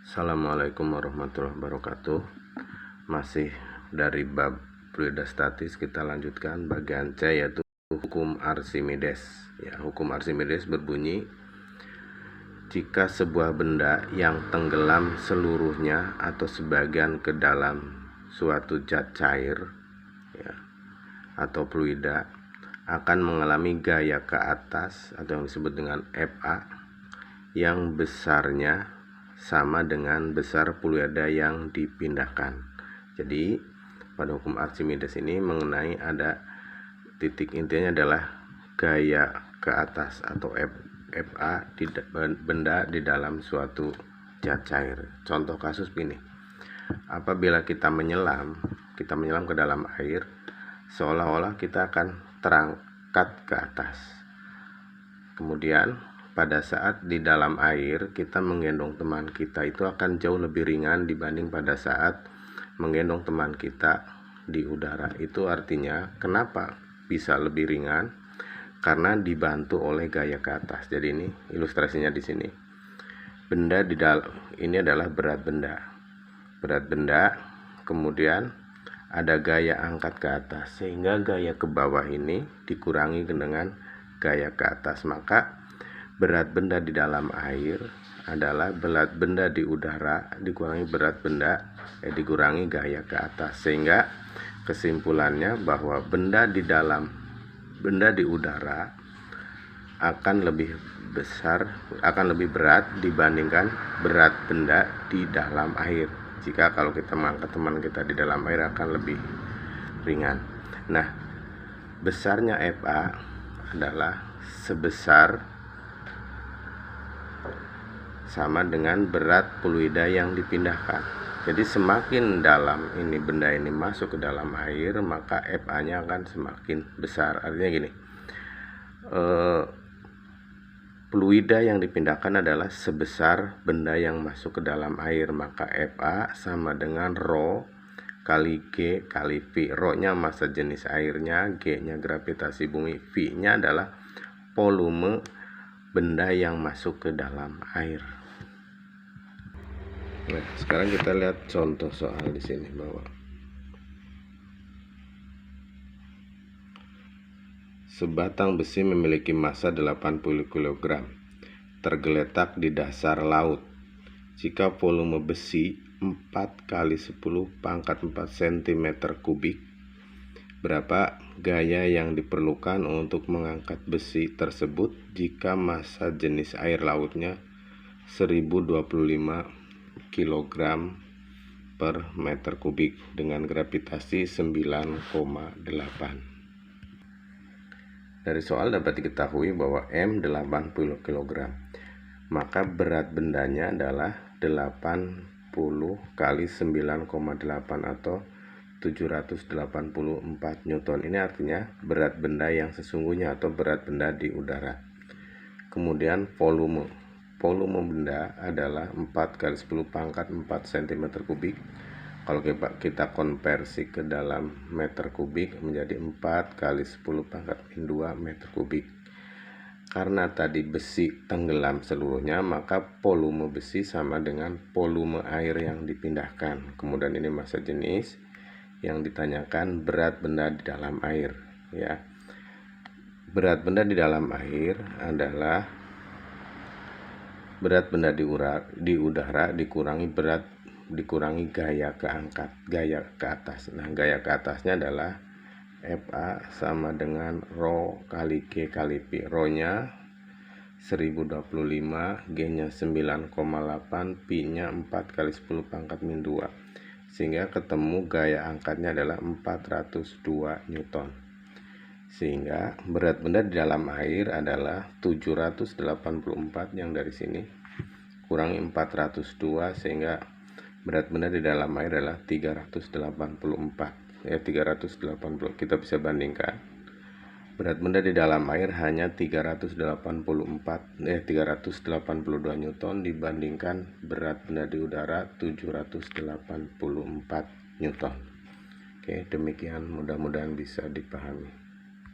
Assalamualaikum warahmatullahi wabarakatuh. Masih dari bab fluida statis, kita lanjutkan bagian C, yaitu hukum Archimedes. Ya, hukum Archimedes berbunyi, jika sebuah benda yang tenggelam seluruhnya atau sebagian ke dalam suatu zat cair, ya, atau fluida, akan mengalami gaya ke atas atau yang disebut dengan FA, yang besarnya sama dengan besar fluida yang dipindahkan. Jadi pada hukum Archimedes ini mengenai ada titik intinya adalah gaya ke atas atau FA di benda di dalam suatu zat cair. Contoh kasus begini, apabila kita menyelam ke dalam air, seolah-olah kita akan terangkat ke atas. Kemudian pada saat di dalam air kita menggendong teman kita, itu akan jauh lebih ringan dibanding pada saat menggendong teman kita di udara. Itu artinya kenapa bisa lebih ringan? Karena dibantu oleh gaya ke atas. Jadi ini ilustrasinya di sini. Benda di dalam ini adalah berat benda. Berat benda, kemudian ada gaya angkat ke atas, sehingga gaya ke bawah ini dikurangi dengan gaya ke atas. Maka berat benda di dalam air adalah berat benda di udara dikurangi berat benda dikurangi gaya ke atas, sehingga kesimpulannya bahwa benda di udara akan lebih berat dibandingkan berat benda di dalam air. Jika kalau kita mengangkat teman kita di dalam air akan lebih ringan. Nah, besarnya FA adalah sebesar sama dengan berat fluida yang dipindahkan. Jadi semakin dalam ini benda ini masuk ke dalam air, maka FA-nya akan semakin besar. Artinya gini, fluida yang dipindahkan adalah sebesar benda yang masuk ke dalam air, maka FA sama dengan Rho kali G kali V. Rho-nya massa jenis airnya, G-nya gravitasi bumi, V-nya adalah volume benda yang masuk ke dalam air. Nah, sekarang kita lihat contoh soal di sini bahwa sebatang besi memiliki massa 80 kg tergeletak di dasar laut. Jika volume besi 4 kali 10 pangkat 4 cm3, berapa gaya yang diperlukan untuk mengangkat besi tersebut jika massa jenis air lautnya 1025 kg per meter kubik dengan gravitasi 9,8. Dari soal dapat diketahui bahwa M 80 kg, maka berat bendanya adalah 80 kali 9,8 atau 784 Newton. Ini artinya berat benda yang sesungguhnya atau berat benda di udara. Kemudian volume benda adalah 4 kali 10 pangkat 4 cm3. Kalau kita konversi ke dalam meter kubik menjadi 4 kali 10 pangkat 2 meter kubik. Karena tadi besi tenggelam seluruhnya, maka volume besi sama dengan volume air yang dipindahkan. Kemudian ini massa jenis yang ditanyakan berat benda di dalam air, ya. Berat benda di dalam air adalah berat benda di udara dikurangi gaya gaya ke atas. Nah, gaya ke atasnya adalah FA sama dengan Rho kali G kali V. Rho-nya 1025, G-nya 9,8, V-nya 4 kali 10 pangkat min 2. Sehingga ketemu gaya angkatnya adalah 402 Newton. Sehingga berat benda di dalam air adalah 784 yang dari sini kurangi 402, sehingga berat benda di dalam air adalah 384. 380. Kita bisa bandingkan. Berat benda di dalam air hanya 382 Newton dibandingkan berat benda di udara 784 Newton. Oke, demikian, mudah-mudahan bisa dipahami.